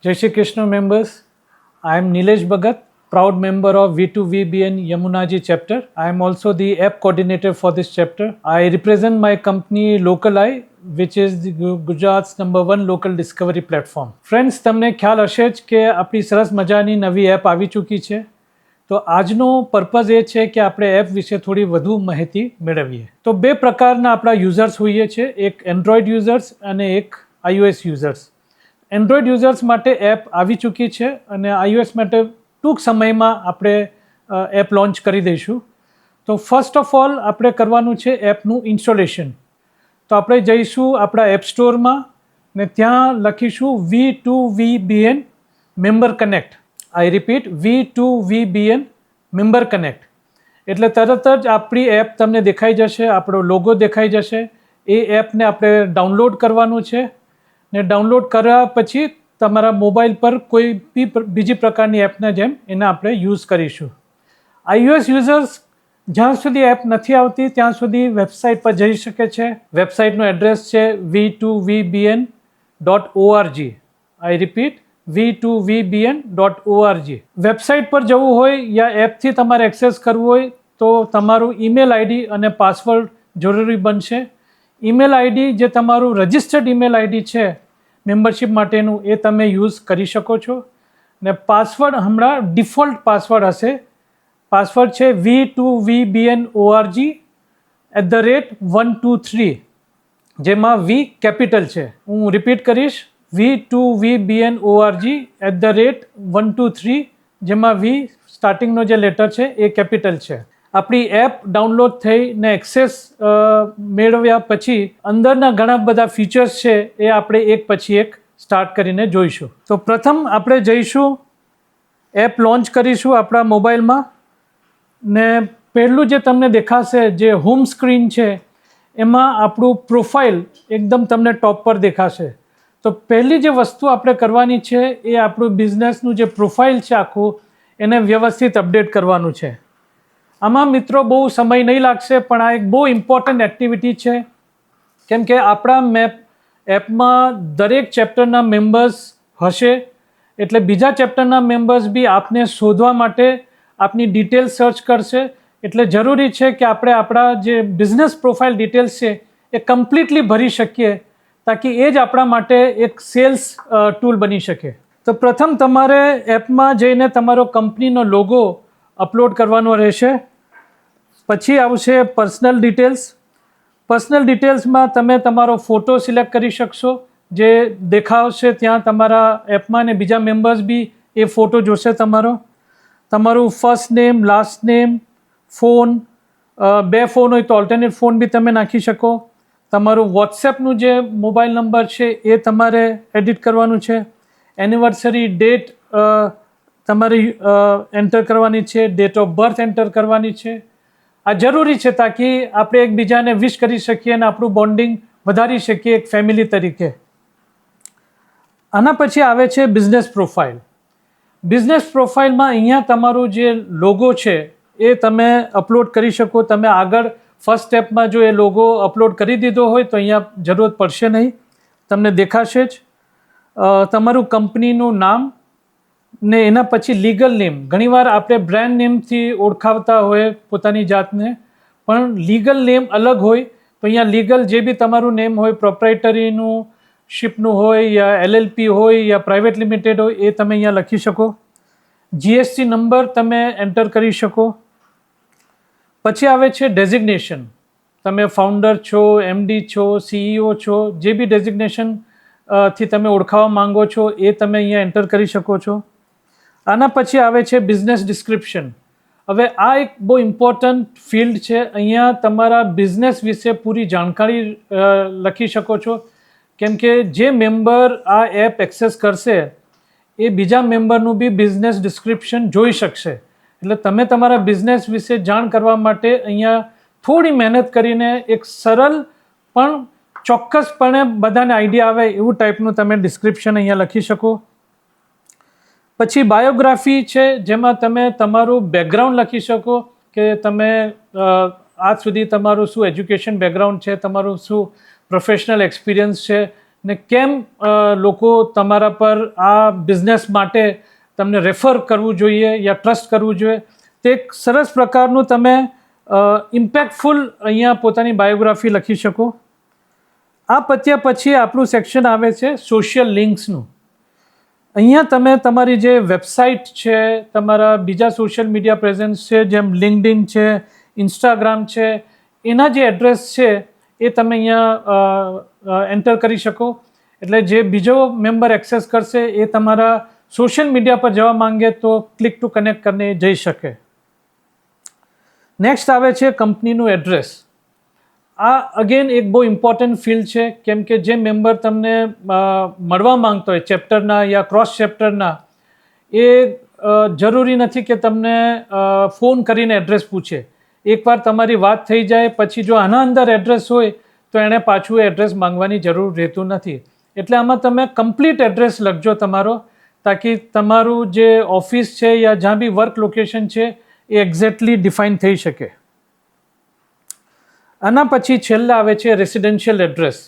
Jai Shri Krishna members, I am Nilesh Bhagat, proud member of V2VBN Yamunaji chapter. I am also the app coordinator for this chapter. I represent my company Local Eye, which is the Gujarat's #1 local discovery platform. Friends, તમને ખ્યાલ હશે જ કે આપણી સરસ મજાની નવી app આવી ચૂકી છે. તો આજનો પર્પઝ એ છે કે આપણે એપ વિશે થોડી વધુ માહિતી મેળવીએ. તો બે પ્રકારના આપણા યુઝર્સ હોઈએ છીએ, એક એન્ડ્રોઈડ યુઝર્સ અને એક iOS યુઝર્સ. એન્ડ્રોઈડ યુઝર્સ માટે એપ આવી ચૂકી છે અને iOS માટે ટૂંક સમયમાં આપણે એપ લોન્ચ કરી દઈશું. તો ફર્સ્ટ ઓફ ઓલ આપણે કરવાનું છે એપનું ઇન્સ્ટોલેશન. તો આપણે જઈશું આપણા એપ સ્ટોરમાં ને ત્યાં લખીશું V2VBN મેમ્બર કનેક્ટ. આઈ રિપીટ, V2VBN મેમ્બર કનેક્ટ. એટલે તરત જ આપણી એપ તમને દેખાઈ જશે, આપણો લોગો દેખાઈ જશે. એ એપને આપણે ડાઉનલોડ કરવાનું છે ને ડાઉનલોડ કર્યા પછી તમારા મોબાઈલ પર કોઈ બી બીજી પ્રકારની એપના જેમ એને આપણે યુઝ કરીશું. iOS યુઝર્સ જ્યાં સુધી એપ નથી આવતી ત્યાં સુધી વેબસાઇટ પર જઈ શકે છે. વેબસાઇટનું એડ્રેસ છે v2vbn.org. આઈ રિપીટ, v2vbn.org. વેબસાઇટ પર જવું હોય યા એપથી તમારે એક્સેસ કરવું હોય તો તમારું ઈમેલ આઈડી અને પાસવર્ડ જરૂરી બનશે. ઈમેલ આઈડી જે તમારું રજિસ્ટર્ડ ઈમેલ આઈડી છે મેમ્બરશિપ માટેનું એ તમે યુઝ કરી શકો છો ને પાસવર્ડ હમણાં ડિફોલ્ટ પાસવર્ડ હશે. પાસવર્ડ છે v2vbnorg@123, જેમાં V કેપિટલ છે. હું રિપીટ કરીશ, v2vbnorg@123, જેમાં V સ્ટાર્ટિંગનો જે લેટર છે એ કેપિટલ છે. આપણી એપ ડાઉનલોડ થઈને એક્સેસ મેળવ્યા પછી અંદરના ઘણા બધા ફીચર્સ છે એ આપણે એક પછી એક સ્ટાર્ટ કરીને જોઈશું. તો પ્રથમ આપણે જઈશું, એપ લોન્ચ કરીશું આપણા મોબાઈલમાં ને પહેલું જે તમને દેખાશે જે હોમ સ્ક્રીન છે એમાં આપણું પ્રોફાઇલ એકદમ તમને ટોપ પર દેખાશે. તો પહેલી જે વસ્તુ આપણે કરવાની છે એ આપણું બિઝનેસનું જે પ્રોફાઇલ છે આખું એને વ્યવસ્થિત અપડેટ કરવાનું છે. આમાં મિત્રો બહુ સમય નહીં લાગશે પણ આ એક બહુ ઇમ્પોર્ટન્ટ એક્ટિવિટી છે, કેમ કે આપણા એપમાં દરેક ચેપ્ટરના મેમ્બર્સ હશે એટલે બીજા ચેપ્ટરના મેમ્બર્સ બી આપને શોધવા માટે આપની ડિટેલ્સ સર્ચ કરશે. એટલે જરૂરી છે કે આપણે આપણા જે બિઝનેસ પ્રોફાઇલ ડિટેલ્સ છે એ કમ્પ્લીટલી ભરી શકીએ તાકી એ જ આપણા માટે એક સેલ્સ ટૂલ બની શકે. તો પ્રથમ તમારે એપમાં જઈને તમારો કંપનીનો લોગો અપલોડ કરવાનો રહેશે. પછી આવશે પર્સનલ ડિટેલ્સ. પર્સનલ ડિટેલ્સમાં તમે તમારો ફોટો સિલેક્ટ કરી શકશો જે દેખાવશે ત્યાં તમારા એપમાં, ને બીજા મેમ્બર્સ બી એ ફોટો જોશે તમારો. તમારું first name, last name, phone, બે ફોન હોય તો ઓલ્ટરનેટ ફોન બી તમે નાખી શકો. તમારું વોટ્સએપનું જે મોબાઈલ નંબર છે એ તમારે એડિટ કરવાનું છે. એનિવર્સરી ડેટ તમારે એન્ટર કરવાની છે, ડેટ ઓફ બર્થ એન્ટર કરવાની છે. આ જરૂરી છે તાકી આપણે એકબીજાને વિશ કરી શકીએ અને આપણું બોન્ડિંગ વધારી શકીએ એક ફેમિલી તરીકે. આના પછી આવે છે બિઝનેસ પ્રોફાઇલ. બિઝનેસ પ્રોફાઇલમાં અહીંયા તમારું જે લોગો છે એ તમે અપલોડ કરી શકો. તમે આગળ ફર્સ્ટ સ્ટેપમાં જો એ લોગો અપલોડ કરી દીધો હોય તો અહીંયા જરૂરત પડશે નહીં, તમને દેખાશે જ. તમારું કંપનીનું નામ ને એના પછી લીગલ નેમ. ઘણીવાર આપણે બ્રાન્ડ નેમથી ઓળખાવતા હોય પોતાની જાતને, પણ લીગલ નેમ અલગ હોય. તો અહીંયા લીગલ જે બી તમારું નેમ હોય, પ્રોપ્રાઇટરીનું શિપનું હોય યા LLP હોય યા પ્રાઇવેટ લિમિટેડ હોય એ તમે અહીંયા લખી શકો. GST નંબર તમે એન્ટર કરી શકો. પછી આવે છે ડેઝિગ્નેશન. તમે ફાઉન્ડર છો, MD છો, CEO છો, જે બી ડેઝિગ્નેશન થી તમે ઓળખાવા માંગો છો એ તમે અહીંયા એન્ટર કરી શકો છો. આના પછી આવે છે બિઝનેસ ડિસ્ક્રિપ્શન. હવે આ એક બહુ ઇમ્પોર્ટન્ટ ફિલ્ડ છે. અહીંયા તમારા બિઝનેસ વિશે પૂરી જાણકારી લખી શકો છો, કેમ કે જે મેમ્બર આ એપ એક્સેસ કરશે એ બીજા મેમ્બરનું બી બિઝનેસ ડિસ્ક્રિપ્શન જોઈ શકશે. એટલે તમે તમારા બિઝનેસ વિશે જાણ કરવા માટે અહીંયા થોડી મહેનત કરીને એક સરળ પણ ચોક્કસપણે બધાને આઈડિયા આવે એવું ટાઈપનું તમે ડિસ્ક્રિપ્શન અહીંયા લખી શકો. પછી બાયોગ્રાફી છે જેમાં તમે તમારું બેકગ્રાઉન્ડ લખી શકો કે તમે આજ સુધી તમારું શું એજ્યુકેશન બેકગ્રાઉન્ડ છે, તમારું શું પ્રોફેશનલ એક્સપિરિયન્સ છે ને કેમ લોકો તમારા પર આ બિઝનેસ માટે તમને રેફર કરવું જોઈએ યા ટ્રસ્ટ કરવું જોઈએ, તે એક સરસ પ્રકારનું તમે ઇમ્પેક્ટફુલ અહીંયા પોતાની બાયોગ્રાફી લખી શકો. આ પત્યા પછી આપણું સેક્શન આવે છે સોશિયલ લિંક્સનું. અહીંયા તમે તમારી જે વેબસાઇટ છે, તમારા બીજા સોશિયલ મીડિયા પ્રેઝન્સ છે, જેમ લિંક્ડઇન છે, ઇન્સ્ટાગ્રામ છે, એના જે એડ્રેસ છે એ તમે અહીંયા એન્ટર કરી શકો. એટલે જે બીજો મેમ્બર એક્સેસ કરશે એ તમારા સોશિયલ મીડિયા પર જવા માંગે તો ક્લિક ટુ કનેક્ટ કરીને જઈ શકે. નેક્સ્ટ આવે છે કંપનીનું એડ્રેસ. આ અગેન એક બહુ ઇમ્પોર્ટન્ટ ફિલ્ડ છે, કેમ કે જે મેમ્બર તમને મળવા માંગતો હોય ચેપ્ટરના યા ક્રોસ ચેપ્ટરના, એ જરૂરી નથી કે તમને ફોન કરીને એડ્રેસ પૂછે. એકવાર તમારી વાત થઈ જાય પછી જો આના અંદર એડ્રેસ હોય તો એણે પાછું એડ્રેસ માંગવાની જરૂર રહેતું નથી. એટલે આમાં તમે કમ્પ્લીટ એડ્રેસ લખજો તમારો, તાકી તમારું જે ઓફિસ છે યા જ્યાં બી વર્ક લોકેશન છે એ એક્ઝેક્ટલી ડિફાઇન થઈ શકે. આના પછી છેલ્લા આવે છે રેસિડેન્શિયલ એડ્રેસ.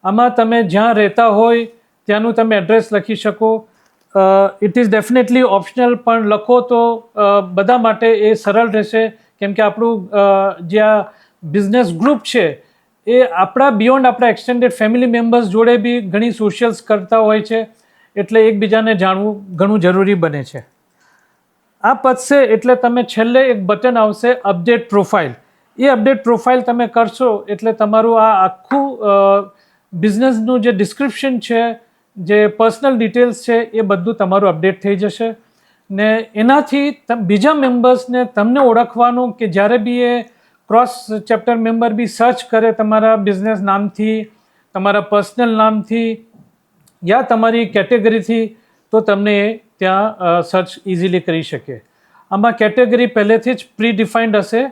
આમાં તમે જ્યાં રહેતા હોય ત્યાંનું તમે એડ્રેસ લખી શકો. ઇટ ઇઝ ડેફિનેટલી ઓપ્શનલ, પણ લખો તો બધા માટે એ સરળ રહેશે, કેમ કે આપણું જે આ બિઝનેસ ગ્રુપ છે એ આપણા બિયોન્ડ આપણા એક્સટેન્ડેડ ફેમિલી મેમ્બર્સ જોડે બી ઘણી સોશિયલ્સ કરતા હોય છે, એટલે એકબીજાને જાણવું ઘણું જરૂરી બને છે. આ પતશે એટલે તમે છેલ્લે એક બટન આવશે અપડેટ પ્રોફાઇલ. એ અપડેટ પ્રોફાઇલ તમે કરશો એટલે તમારું આ આખું બિઝનેસનું જે ડિસ્ક્રિપ્શન છે, જે પર્સનલ ડિટેલ્સ છે, એ બધું તમારું અપડેટ થઈ જશે. ને એનાથી બીજા મેમ્બર્સને તમને ઓળખવાનું કે જ્યારે બી એ ક્રોસ ચેપ્ટર મેમ્બર બી સર્ચ કરે તમારા બિઝનેસ નામથી, તમારા પર્સનલ નામથી યા તમારી કેટેગરીથી, તો તમને એ ત્યાં સર્ચ ઇઝીલી કરી શકે. આમાં કેટેગરી પહેલેથી જ પ્રી ડિફાઇન્ડ હશે,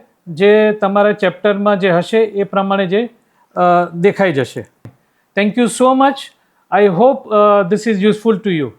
જે તમારા ચેપ્ટરમાં જે હશે એ પ્રમાણે જે દેખાઈ જશે. Thank you so much. I hope this is useful to you.